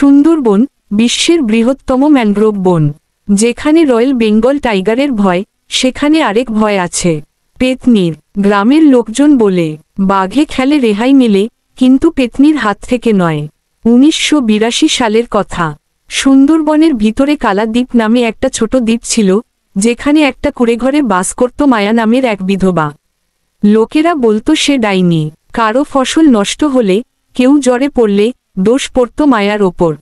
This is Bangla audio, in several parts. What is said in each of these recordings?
সুন্দরবন বিশ্বের বৃহত্তম ম্যানগ্রোভ বন। যেখানে রয়্যাল বেঙ্গল টাইগারের ভয়, সেখানে আরেক ভয় আছে, পেত্নীর। গ্রামের লোকজন বলে বাঘে খেলে রেহাই মেলে, কিন্তু পেত্নীর হাত থেকে নয়। 1982 সালের কথা। সুন্দরবনের ভিতরে কালাদ্বীপ নামে একটা ছোট দ্বীপ ছিল, যেখানে একটা কুঁড়েঘরে বাস করত মায়া নামের এক বিধবা। লোকেরা বলতো সে ডাইনি। কারো ফসল নষ্ট হলে, কেউ জ্বরে পড়লে, দোষ পড়ত মায়ার ওপর।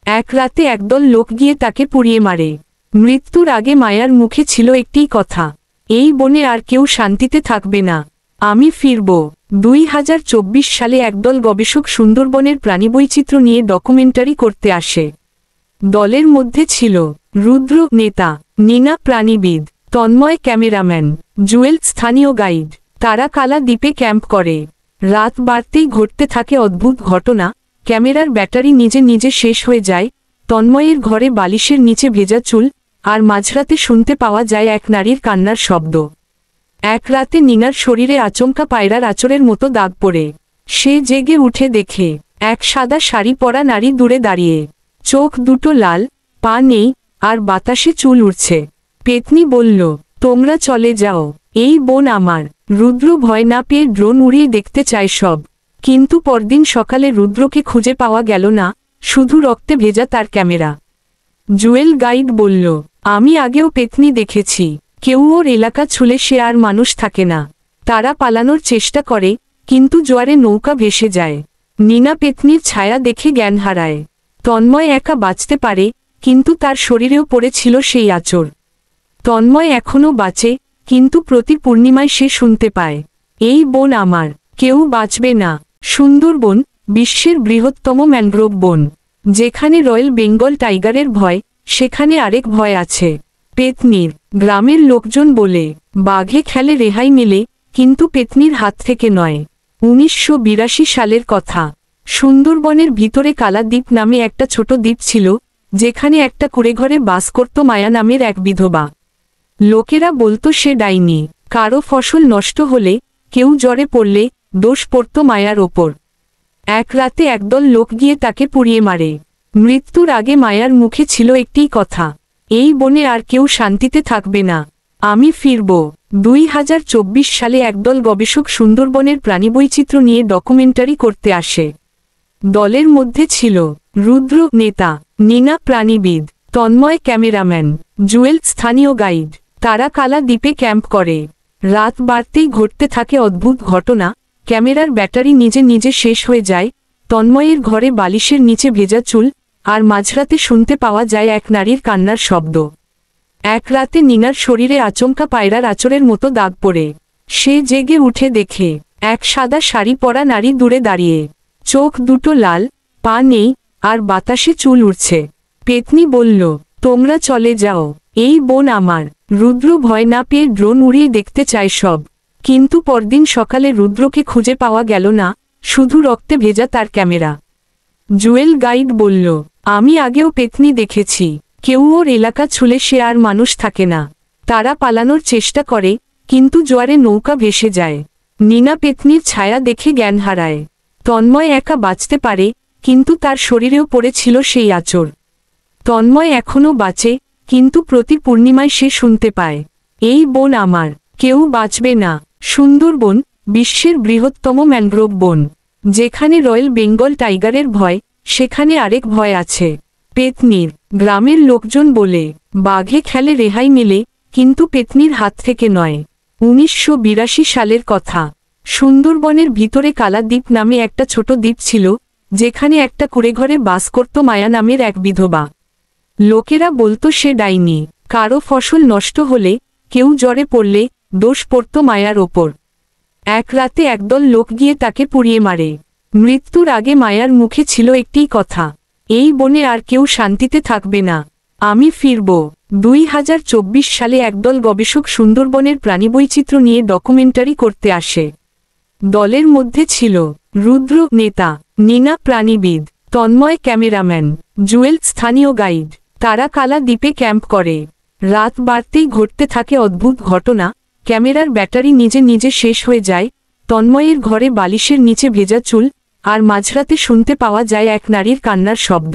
এক রাতে একদল লোক গিয়ে তাকে পুড়িয়ে মারে। মৃত্যুর আগে মায়ার মুখে ছিল একটিই কথা, এই বনে আর কেউ শান্তিতে থাকবে না, আমি ফিরব। 2024 সালে একদল গবেষক সুন্দরবনের প্রাণীবৈচিত্র্য নিয়ে ডকুমেন্টারি করতে আসে। দলের মধ্যে ছিল রুদ্র নেতা, নীনা প্রাণীবিদ, তন্ময় ক্যামেরাম্যান, জুয়েল স্থানীয় গাইড। তারা কালাদ্বীপে ক্যাম্প করে। রাত বাড়তেই ঘটতে থাকে অদ্ভুত ঘটনা। ক্যামেরার ব্যাটারি নিজে নিজে শেষ হয়ে যায়, তন্ময়ের ঘরে বালিশের নিচে ভেজা চুল, আর মাঝরাতে শুনতে পাওয়া যায় এক নারীর কান্নার শব্দ। এক রাতে নীনার শরীরে আচমকা পায়রার আঁচড়ের মতো দাগ পড়ে। সে জেগে উঠে দেখে এক সাদা শাড়ি পরা নারী দূরে দাঁড়িয়ে, চোখ দুটো লাল, পা নেই, আর বাতাসে চুল উড়ছে। পেত্নী বলল, তোমরা চলে যাও, এই বন আমার। রুদ্র ভয় না পেয়ে ড্রোন উড়িয়ে দেখতে চায় সব। কিন্তু পরদিন সকালে রুদ্রকে খুঁজে পাওয়া গেল না, শুধু রক্তে ভেজা তার ক্যামেরা। জুয়েল গাইড বলল, আমি আগেও পেত্নী দেখেছি, কেউ ওর এলাকা ছুলে সে আর মানুষ থাকে না। তারা পালানোর চেষ্টা করে, কিন্তু জোয়ারে নৌকা ভেসে যায়। নীনা পেত্নীর ছায়া দেখে জ্ঞান হারায়। তন্ময় একা বাঁচতে পারে, কিন্তু তার শরীরেও পড়েছিল সেই আঁচড়। তন্ময় এখনও বাঁচে, কিন্তু প্রতি পূর্ণিমায় সে শুনতে পায়, এই বন আমার, কেউ বাঁচবে না। সুন্দরবন বিশ্বের বৃহত্তম ম্যানগ্রোভ বন। যেখানে রয়্যাল বেঙ্গল টাইগারের ভয়, সেখানে আরেক ভয় আছে, পেত্নীর। গ্রামের লোকজন বলে বাঘে খেলে রেহাই মেলে, কিন্তু পেত্নীর হাত থেকে নয়। 1982 সালের কথা। সুন্দরবনের ভিতরে কালাদ্বীপ নামে একটা ছোট দ্বীপ ছিল, যেখানে একটা কুঁড়েঘরে বাস করত মায়া নামের এক বিধবা। লোকেরা বলতো সে ডাইনি। কারো ফসল নষ্ট হলে, কেউ জ্বরে পড়লে, দোষ পড়ত মায়ার ওপর। এক রাতে একদল লোক গিয়ে তাকে পুড়িয়ে মারে। মৃত্যুর আগে মায়ার মুখে ছিল একটিই কথা, এই বনে আর কেউ শান্তিতে থাকবে না, আমি ফিরব। 2024 সালে একদল গবেষক সুন্দরবনের প্রাণীবৈচিত্র্য নিয়ে ডকুমেন্টারি করতে আসে। দলের মধ্যে ছিল রুদ্র নেতা, নীনা প্রাণীবিদ, তন্ময় ক্যামেরাম্যান, জুয়েল স্থানীয় গাইড। তারা কালাদ্বীপে ক্যাম্প করে। রাত বাড়তেই ঘটতে থাকে অদ্ভুত ঘটনা। ক্যামেরার ব্যাটারি নিজে নিজে শেষ হয়ে যায়, তন্ময়ের ঘরে বালিশের নিচে ভেজা চুল, আর মাঝরাতে শুনতে পাওয়া যায় এক নারীর কান্নার শব্দ। এক রাতে নীনার শরীরে আচমকা পায়রার আঁচড়ের মতো দাগ পড়ে। সে জেগে উঠে দেখে এক সাদা শাড়ি পরা নারী দূরে দাঁড়িয়ে, চোখ দুটো লাল, পা নেই, আর বাতাসে চুল উড়ছে। পেত্নী বলল, তোমরা চলে যাও, এই বন আমার। রুদ্র ভয় না পেয়ে ড্রোন উড়িয়ে দেখতে চায় সব। কিন্তু পরদিন সকালে রুদ্রকে খুঁজে পাওয়া গেল না, শুধু রক্তে ভেজা তার ক্যামেরা। জুয়েল গাইড বলল, আমি আগেও পেত্নী দেখেছি, কেউ ওর এলাকা ছুলে সে আর মানুষ থাকে না। তারা পালানোর চেষ্টা করে, কিন্তু জোয়ারে নৌকা ভেসে যায়। নীনা পেত্নীর ছায়া দেখে জ্ঞান হারায়। তন্ময় একা বাঁচতে পারে, কিন্তু তার শরীরেও পড়েছিল সেই আঁচড়। তন্ময় এখনও বাঁচে, কিন্তু প্রতি পূর্ণিমায় সে শুনতে পায়, এই বন আমার, কেউ বাঁচবে না। সুন্দরবন বিশ্বের বৃহত্তম ম্যানগ্রোভ বন। যেখানে রয়্যাল বেঙ্গল টাইগারের ভয়, সেখানে আরেক ভয় আছে, পেত্নীর। গ্রামের লোকজন বলে বাঘে খেলে রেহাই মেলে, কিন্তু পেত্নীর হাত থেকে নয়। 1982 সালের কথা। সুন্দরবনের ভিতরে কালাদ্বীপ নামে একটা ছোট দ্বীপ ছিল, যেখানে একটা কুঁড়েঘরে বাস করত মায়া নামের এক বিধবা। লোকেরা বলতো সে ডাইনি। কারো ফসল নষ্ট হলে, কেউ জ্বরে পড়লে, দোষ পড়ত মায়ার ওপর। এক রাতে একদল লোক গিয়ে তাকে পুড়িয়ে মারে। মৃত্যুর আগে মায়ার মুখে ছিল একটিই কথা, এই বনে আর কেউ শান্তিতে থাকবে না, আমি ফিরব। 2024 সালে একদল গবেষক সুন্দরবনের প্রাণীবৈচিত্র্য নিয়ে ডকুমেন্টারি করতে আসে। দলের মধ্যে ছিল রুদ্র নেতা, নীনা প্রাণীবিদ, তন্ময় ক্যামেরাম্যান, জুয়েল স্থানীয় গাইড। তারা কালাদ্বীপে ক্যাম্প করে। রাত বাড়তেই ঘটতে থাকে অদ্ভুত ঘটনা। ক্যামেরার ব্যাটারি নিজে নিজে শেষ হয়ে যায়, তন্ময়ের ঘরে বালিশের নিচে ভেজা চুল, আর মাঝরাতে শুনতে পাওয়া যায় এক নারীর কান্নার শব্দ।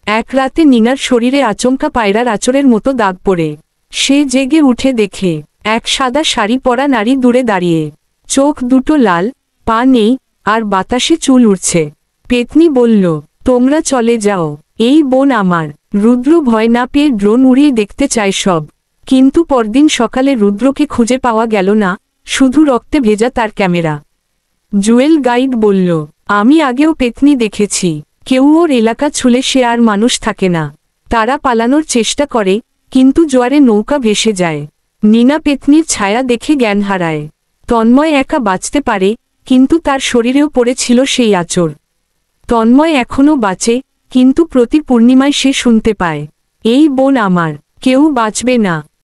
এক রাতে নিনার শরীরে আচমকা পায়রার আঁচড়ের মতো দাগ পড়ে। সে জেগে উঠে দেখে এক সাদা শাড়ি পরা নারী দূরে দাঁড়িয়ে, চোখ দুটো লাল, পা নেই, আর বাতাসে চুল উড়ছে। পেতনি বলল, তোমরা চলে যাও, এই বোন আমার। রুদ্র ভয় না পেয়ে ড্রোন উড়িয়ে দেখতে চায় সব, কিন্তু পরদিন সকালে রুদ্রকে খুঁজে পাওয়া গেল না, শুধু রক্তে ভেজা তার ক্যামেরা। জুয়েল গাইড বলল, আমি আগেও পেতনি দেখেছি, কেউ ওর এলাকা ছুলে সে আর মানুষ থাকে না। তারা পালানোর চেষ্টা করে, কিন্তু জোয়ারে নৌকা ভেসে যায়। নিনা পেতনির ছায়া দেখে জ্ঞান হারায়। তন্ময় একা বাঁচতে পারে, কিন্তু তার শরীরেও পড়েছিল সেই আঁচড়। তন্ময় এখনও বাঁচে, কিন্তু প্রতি পূর্ণিমায় সে শুনতে পায়, এই বোন আমার, কেউ বাঁচবে না।